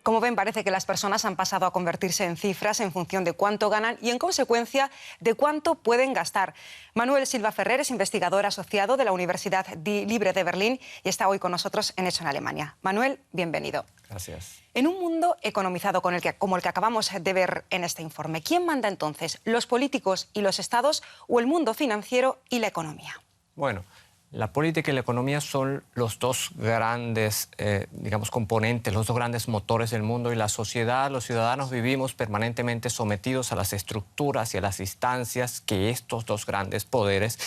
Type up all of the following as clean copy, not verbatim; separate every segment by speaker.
Speaker 1: Como ven, parece que las personas han pasado a convertirse en cifras en función de cuánto ganan y, en consecuencia, de cuánto pueden gastar. Manuel Silva Ferrer es investigador asociado de la Universidad Libre de Berlín y está hoy con nosotros en Eso en Alemania. Manuel, bienvenido.
Speaker 2: Gracias.
Speaker 1: En un mundo economizado como el que acabamos de ver en este informe, ¿quién manda entonces? ¿Los políticos y los estados o el mundo financiero y la economía?
Speaker 2: Bueno, la política y la economía son los dos grandes, componentes, los dos grandes motores del mundo, y la sociedad, los ciudadanos vivimos permanentemente sometidos a las estructuras y a las instancias que estos dos grandes poderes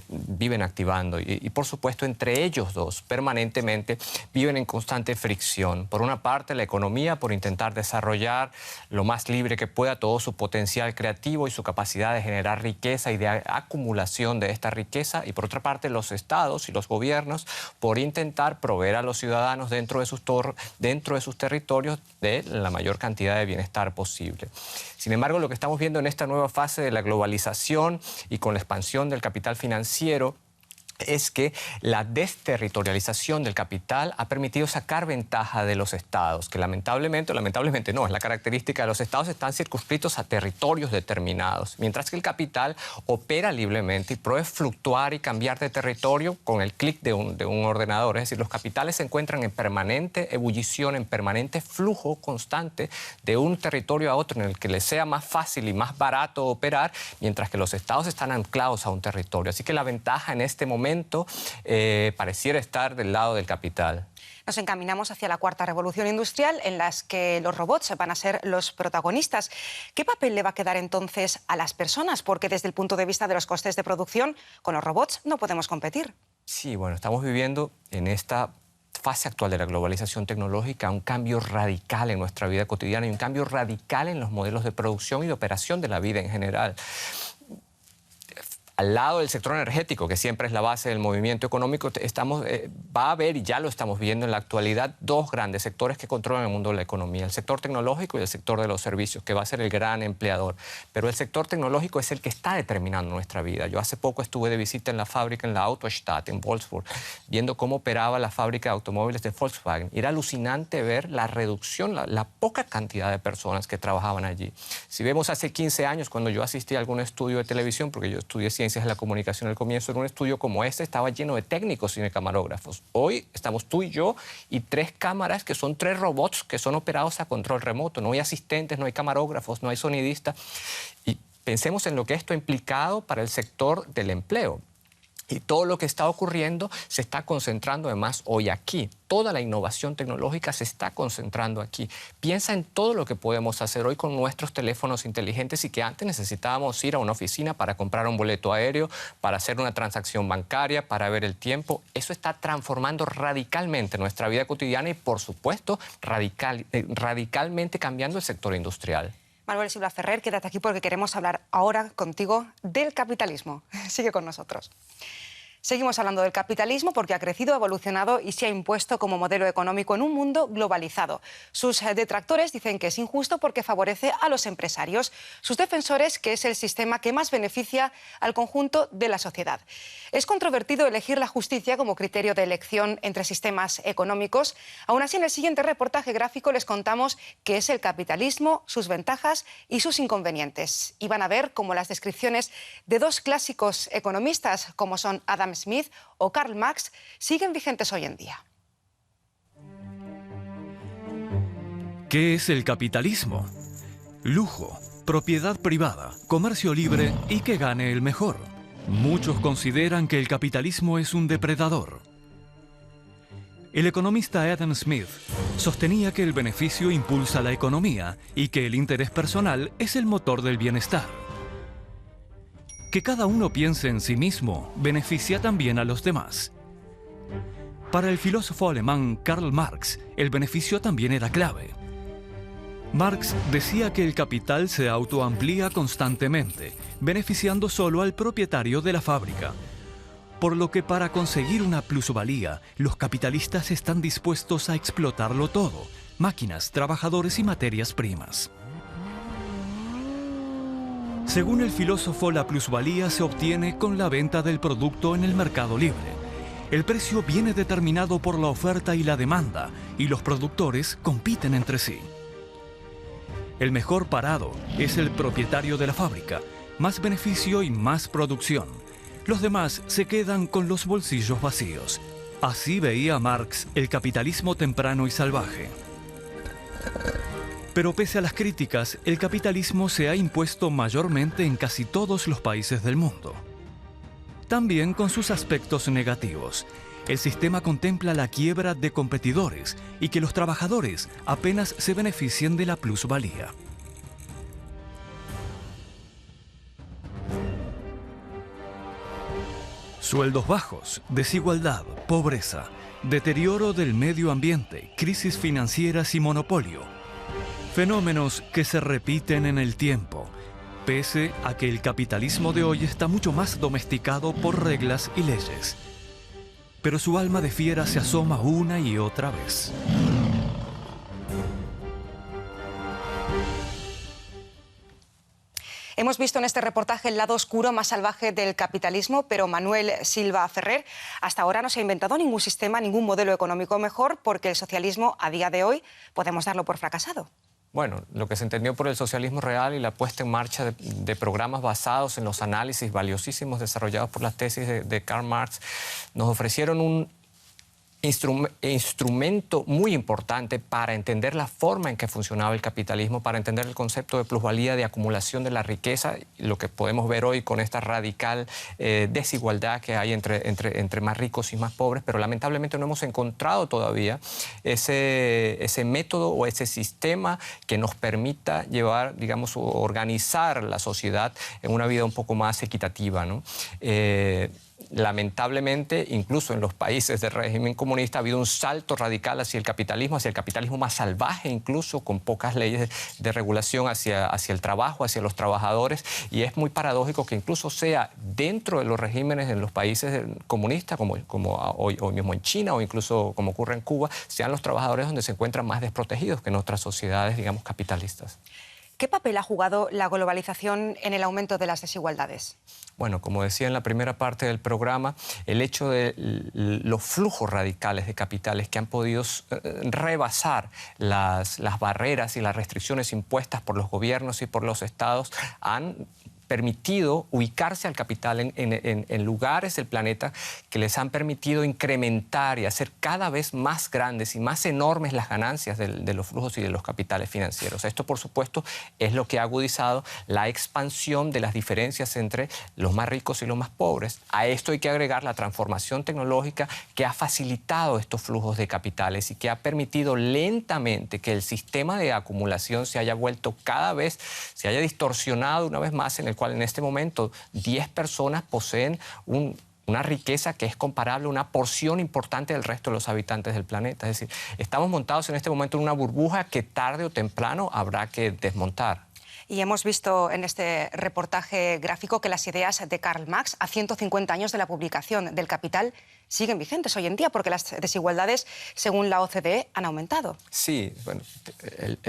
Speaker 2: viven activando. Y por supuesto, entre ellos dos, permanentemente viven en constante fricción. Por una parte, la economía, por intentar desarrollar lo más libre que pueda todo su potencial creativo y su capacidad de generar riqueza y de acumulación de esta riqueza, y por otra parte, los estados y los gobiernos por intentar proveer a los ciudadanos dentro de sus territorios de la mayor cantidad de bienestar posible. Sin embargo, lo que estamos viendo en esta nueva fase de la globalización y con la expansión del capital financiero es que la desterritorialización del capital ha permitido sacar ventaja de los estados, que lamentablemente no, es la característica de los estados, están circunscritos a territorios determinados, mientras que el capital opera libremente y puede fluctuar y cambiar de territorio con el clic de un ordenador. Es decir, los capitales se encuentran en permanente ebullición, en permanente flujo constante de un territorio a otro en el que les sea más fácil y más barato operar, mientras que los estados están anclados a un territorio. Así que la ventaja en este momento pareciera estar del lado del capital.
Speaker 1: Nos encaminamos hacia la cuarta revolución industrial, en la que los robots van a ser los protagonistas. ¿Qué papel le va a quedar entonces a las personas? Porque desde el punto de vista de los costes de producción, con los robots no podemos competir.
Speaker 2: Sí, bueno, estamos viviendo en esta fase actual de la globalización tecnológica un cambio radical en nuestra vida cotidiana y un cambio radical en los modelos de producción y de operación de la vida en general. Al lado del sector energético, que siempre es la base del movimiento económico, va a haber, y ya lo estamos viendo en la actualidad, dos grandes sectores que controlan el mundo de la economía: el sector tecnológico y el sector de los servicios, que va a ser el gran empleador. Pero el sector tecnológico es el que está determinando nuestra vida. Yo hace poco estuve de visita en la fábrica, en la Autostadt, en Wolfsburg, viendo cómo operaba la fábrica de automóviles de Volkswagen. Y era alucinante ver la reducción, la poca cantidad de personas que trabajaban allí. Si vemos hace 15 años, cuando yo asistí a algún estudio de televisión, porque yo estudié ciencias de la comunicación al comienzo, en un estudio como este estaba lleno de técnicos y de camarógrafos. Hoy estamos tú y yo y 3 cámaras que son 3 robots que son operados a control remoto. No hay asistentes, no hay camarógrafos, no hay sonidistas. Y pensemos en lo que esto ha implicado para el sector del empleo. Y todo lo que está ocurriendo se está concentrando además hoy aquí. Toda la innovación tecnológica se está concentrando aquí. Piensa en todo lo que podemos hacer hoy con nuestros teléfonos inteligentes y que antes necesitábamos ir a una oficina para comprar un boleto aéreo, para hacer una transacción bancaria, para ver el tiempo. Eso está transformando radicalmente nuestra vida cotidiana y, por supuesto, radicalmente cambiando el sector industrial.
Speaker 1: Manuel Silva Ferrer, quédate aquí porque queremos hablar ahora contigo del capitalismo. Sigue con nosotros. Seguimos hablando del capitalismo porque ha crecido, ha evolucionado y se ha impuesto como modelo económico en un mundo globalizado. Sus detractores dicen que es injusto porque favorece a los empresarios. Sus defensores que es el sistema que más beneficia al conjunto de la sociedad. Es controvertido elegir la justicia como criterio de elección entre sistemas económicos. Aún así, en el siguiente reportaje gráfico les contamos qué es el capitalismo, sus ventajas y sus inconvenientes. Y van a ver cómo las descripciones de dos clásicos economistas como son Adam Smith o Karl Marx siguen vigentes hoy en día.
Speaker 3: ¿Qué es el capitalismo? Lujo, propiedad privada, comercio libre y que gane el mejor. Muchos consideran que el capitalismo es un depredador. El economista Adam Smith sostenía que el beneficio impulsa la economía y que el interés personal es el motor del bienestar. Que cada uno piense en sí mismo beneficia también a los demás. Para el filósofo alemán Karl Marx, el beneficio también era clave. Marx decía que el capital se autoamplía constantemente, beneficiando solo al propietario de la fábrica. Por lo que para conseguir una plusvalía, los capitalistas están dispuestos a explotarlo todo: máquinas, trabajadores y materias primas. Según el filósofo, la plusvalía se obtiene con la venta del producto en el mercado libre. El precio viene determinado por la oferta y la demanda, y los productores compiten entre sí. El mejor parado es el propietario de la fábrica, más beneficio y más producción. Los demás se quedan con los bolsillos vacíos. Así veía Marx el capitalismo temprano y salvaje. Pero pese a las críticas, el capitalismo se ha impuesto mayormente en casi todos los países del mundo. También con sus aspectos negativos. El sistema contempla la quiebra de competidores y que los trabajadores apenas se beneficien de la plusvalía. Sueldos bajos, desigualdad, pobreza, deterioro del medio ambiente, crisis financieras y monopolio. Fenómenos que se repiten en el tiempo, pese a que el capitalismo de hoy está mucho más domesticado por reglas y leyes. Pero su alma de fiera se asoma una y otra vez.
Speaker 1: Hemos visto en este reportaje el lado oscuro más salvaje del capitalismo, pero Manuel Silva Ferrer hasta ahora no se ha inventado ningún sistema, ningún modelo económico mejor, porque el socialismo a día de hoy podemos darlo por fracasado.
Speaker 2: Bueno, lo que se entendió por el socialismo real y la puesta en marcha de programas basados en los análisis valiosísimos desarrollados por las tesis de Karl Marx nos ofrecieron un instrumento muy importante para entender la forma en que funcionaba el capitalismo, para entender el concepto de plusvalía, de acumulación de la riqueza, lo que podemos ver hoy con esta radical desigualdad que hay entre más ricos y más pobres, pero lamentablemente no hemos encontrado todavía ese método o ese sistema que nos permita llevar, digamos, organizar la sociedad en una vida un poco más equitativa, ¿no? Lamentablemente, incluso en los países del régimen comunista ha habido un salto radical hacia el capitalismo más salvaje, incluso con pocas leyes de regulación hacia el trabajo, hacia los trabajadores, y es muy paradójico que incluso sea dentro de los regímenes en los países comunistas, como hoy mismo en China o incluso como ocurre en Cuba, sean los trabajadores donde se encuentran más desprotegidos que en otras sociedades, digamos, capitalistas.
Speaker 1: ¿Qué papel ha jugado la globalización en el aumento de las desigualdades?
Speaker 2: Bueno, como decía en la primera parte del programa, el hecho de los flujos radicales de capitales que han podido rebasar las barreras y las restricciones impuestas por los gobiernos y por los estados han permitido ubicarse al capital en lugares del planeta que les han permitido incrementar y hacer cada vez más grandes y más enormes las ganancias de los flujos y de los capitales financieros. Esto, por supuesto, es lo que ha agudizado la expansión de las diferencias entre los más ricos y los más pobres. A esto hay que agregar la transformación tecnológica que ha facilitado estos flujos de capitales y que ha permitido lentamente que el sistema de acumulación se haya vuelto se haya distorsionado una vez más, en el cual en este momento 10 personas poseen una riqueza que es comparable a una porción importante del resto de los habitantes del planeta. Es decir, estamos montados en este momento en una burbuja que tarde o temprano habrá que desmontar.
Speaker 1: Y hemos visto en este reportaje gráfico que las ideas de Karl Marx, a 150 años de la publicación del Capital, siguen vigentes hoy en día, porque las desigualdades, según la OCDE, han aumentado.
Speaker 2: Sí, bueno,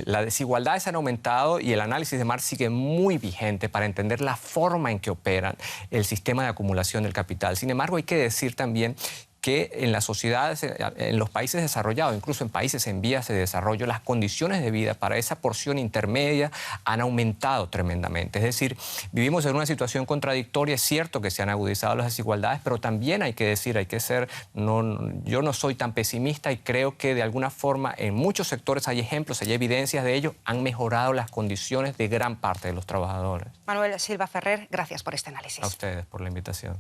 Speaker 2: las desigualdades han aumentado y el análisis de Marx sigue muy vigente para entender la forma en que operan el sistema de acumulación del capital. Sin embargo, hay que decir también que en las sociedades, en los países desarrollados, incluso en países en vías de desarrollo, las condiciones de vida para esa porción intermedia han aumentado tremendamente. Es decir, vivimos en una situación contradictoria. Es cierto que se han agudizado las desigualdades, pero también hay que decir, yo no soy tan pesimista y creo que de alguna forma en muchos sectores hay ejemplos, hay evidencias de ello, han mejorado las condiciones de gran parte de los trabajadores.
Speaker 1: Manuel Silva Ferrer, gracias por este análisis.
Speaker 2: A ustedes por la invitación.